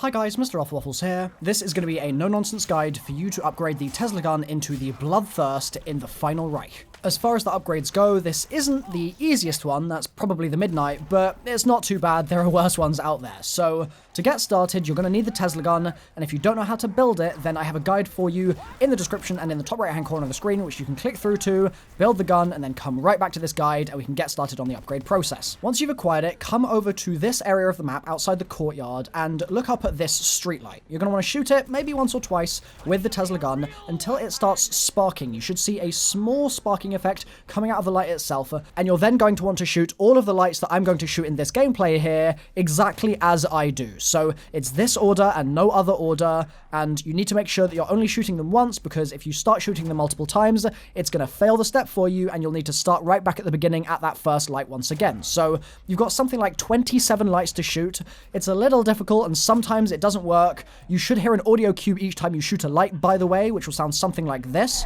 Hi guys, MrRoflWaffles here. This is going to be a no-nonsense guide for you to upgrade the Tesla gun into the Bloodthirst in the final Reich. As far as the upgrades go, this isn't the easiest one, that's probably the Midnight, but it's not too bad, there are worse ones out there. So, to get started, you're going to need the Tesla gun, and if you don't know how to build it, then I have a guide for you in the description and in the top right hand corner of the screen, which you can click through to, build the gun, and then come right back to this guide, and we can get started on the upgrade process. Once you've acquired it, come over to this area of the map outside the courtyard, and look up at this streetlight. You're going to want to shoot it, maybe once or twice, with the Tesla gun, until it starts sparking. You should see a small sparking effect coming out of the light itself, and you're then going to want to shoot all of the lights that I'm going to shoot in this gameplay here, exactly as I do. So it's this order and no other order, and you need to make sure that you're only shooting them once, because if you start shooting them multiple times, it's going to fail the step for you, and you'll need to start right back at the beginning at that first light once again. So you've got something like 27 lights to shoot. It's a little difficult, and sometimes it doesn't work. You should hear an audio cue each time you shoot a light, by the way, which will sound something like this.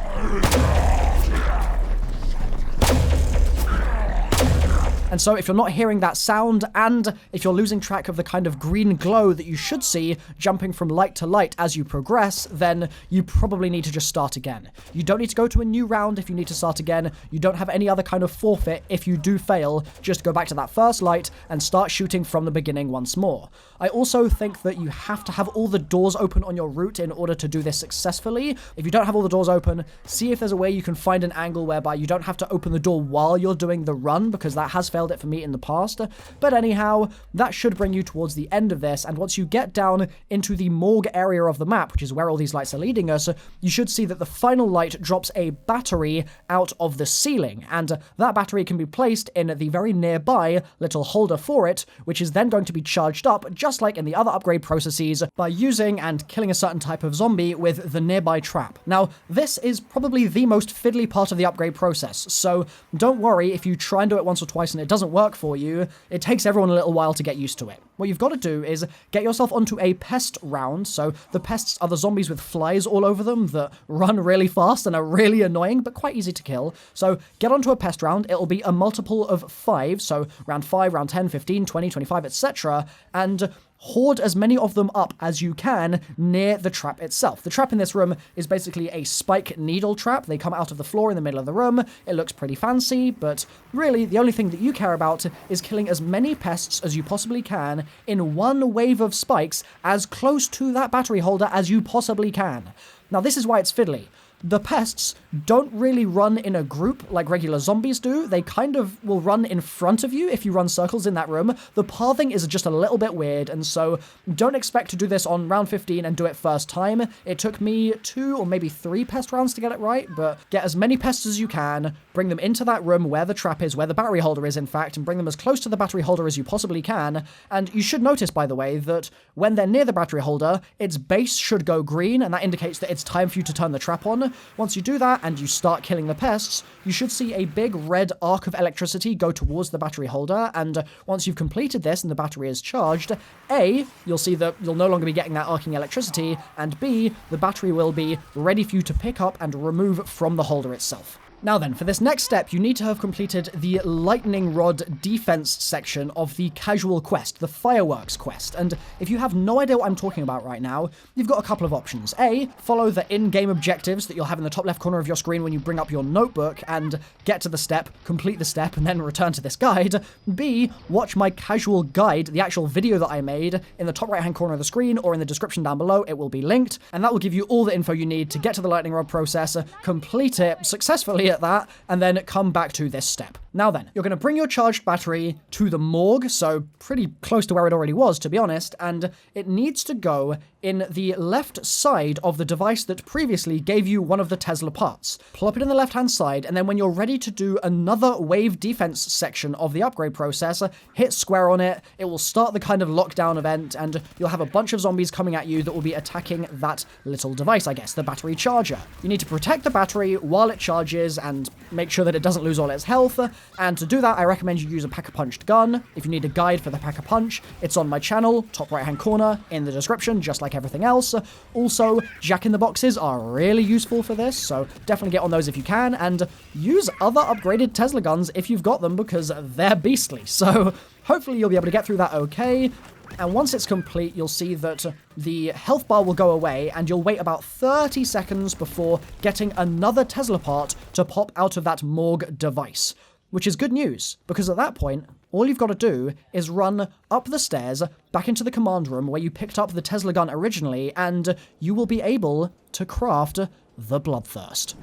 And so if you're not hearing that sound, and if you're losing track of the kind of green glow that you should see jumping from light to light as you progress, then you probably need to just start again. You don't need to go to a new round if you need to start again. You don't have any other kind of forfeit if you do fail. Just go back to that first light and start shooting from the beginning once more. I also think that you have to have all the doors open on your route in order to do this successfully. If you don't have all the doors open, see if there's a way you can find an angle whereby you don't have to open the door while you're doing the run, because that has failed it for me in the past. But anyhow, that should bring you towards the end of this, and once you get down into the morgue area of the map, which is where all these lights are leading us, you should see that the final light drops a battery out of the ceiling, and that battery can be placed in the very nearby little holder for it, which is then going to be charged up, just like in the other upgrade processes, by using and killing a certain type of zombie with the nearby trap. Now, this is probably the most fiddly part of the upgrade process, so don't worry if you try and do it once or twice and it doesn't work for you. It takes everyone a little while to get used to it. What you've got to do is get yourself onto a pest round. So the pests are the zombies with flies all over them that run really fast and are really annoying, but quite easy to kill. So get onto a pest round. It'll be a multiple of 5. So round 5, round 10, 15, 20, 25, etc. And hoard as many of them up as you can near the trap itself. The trap in this room is basically a spike needle trap. They come out of the floor in the middle of the room. It looks pretty fancy, but really the only thing that you care about is killing as many pests as you possibly can in one wave of spikes as close to that battery holder as you possibly can. Now this is why it's fiddly. The pests don't really run in a group like regular zombies do. They kind of will run in front of you if you run circles in that room. The pathing is just a little bit weird, and so don't expect to do this on round 15 and do it first time. It took me 2 or maybe 3 pest rounds to get it right, but get as many pests as you can, bring them into that room where the trap is, where the battery holder is in fact, and bring them as close to the battery holder as you possibly can. And you should notice, by the way, that when they're near the battery holder, its base should go green, and that indicates that it's time for you to turn the trap on. Once you do that and you start killing the pests, you should see a big red arc of electricity go towards the battery holder, and once you've completed this and the battery is charged, A, you'll see that you'll no longer be getting that arcing electricity, and B, the battery will be ready for you to pick up and remove from the holder itself. Now then, for this next step, you need to have completed the lightning rod defense section of the casual quest, the fireworks quest. And if you have no idea what I'm talking about right now, you've got a couple of options. A, follow the in-game objectives that you'll have in the top left corner of your screen when you bring up your notebook and get to the step, complete the step, and then return to this guide. B, watch my casual guide, the actual video that I made, in the top right-hand corner of the screen or in the description down below. It will be linked, and that will give you all the info you need to get to the lightning rod process, complete it successfully at that, and then come back to this step. Now then, you're going to bring your charged battery to the morgue, so pretty close to where it already was, to be honest, and it needs to go in the left side of the device that previously gave you one of the Tesla parts. Plop it in the left-hand side, and then when you're ready to do another wave defense section of the upgrade process, hit square on it. It will start the kind of lockdown event, and you'll have a bunch of zombies coming at you that will be attacking that little device, I guess, the battery charger. You need to protect the battery while it charges and make sure that it doesn't lose all its health, and to do that, I recommend you use a pack-a-punched gun. If you need a guide for the pack-a-punch, it's on my channel, top right-hand corner, in the description, just like everything else. Also, jack-in-the-boxes are really useful for this, so definitely get on those if you can, and use other upgraded Tesla guns if you've got them, because they're beastly. So hopefully you'll be able to get through that okay. And once it's complete, you'll see that the health bar will go away, and you'll wait about 30 seconds before getting another Tesla part to pop out of that morgue device. Which is good news, because at that point, all you've got to do is run up the stairs, back into the command room where you picked up the Tesla gun originally, and you will be able to craft the Bloodthirst.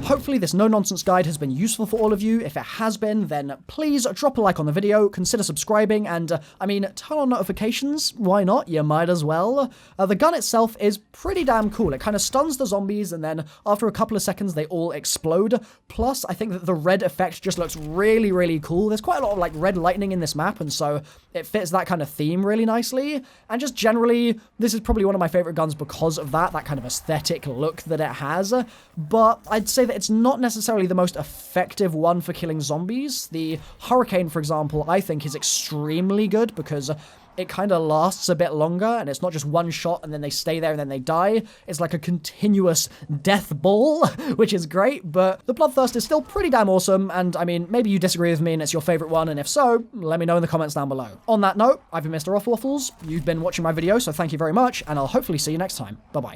Hopefully this no-nonsense guide has been useful for all of you. If it has been, then please drop a like on the video, consider subscribing, and, turn on notifications. Why not? You might as well. The gun itself is pretty damn cool. It kind of stuns the zombies, and then after a couple of seconds, they all explode. Plus, I think that the red effect just looks really, really cool. There's quite a lot of, red lightning in this map, and so it fits that kind of theme really nicely. And just generally, this is probably one of my favorite guns because of that kind of aesthetic look that it has. But I'd say that it's not necessarily the most effective one for killing zombies. The Hurricane, for example, I think is extremely good because it kind of lasts a bit longer, and it's not just one shot and then they stay there and then they die. It's like a continuous death ball, which is great, but the Bloodthirst is still pretty damn awesome, and maybe you disagree with me and it's your favorite one, and if so, let me know in the comments down below. On that note, I've been MrRoflWaffles. You've been watching my video, so thank you very much, and I'll hopefully see you next time. Bye-bye.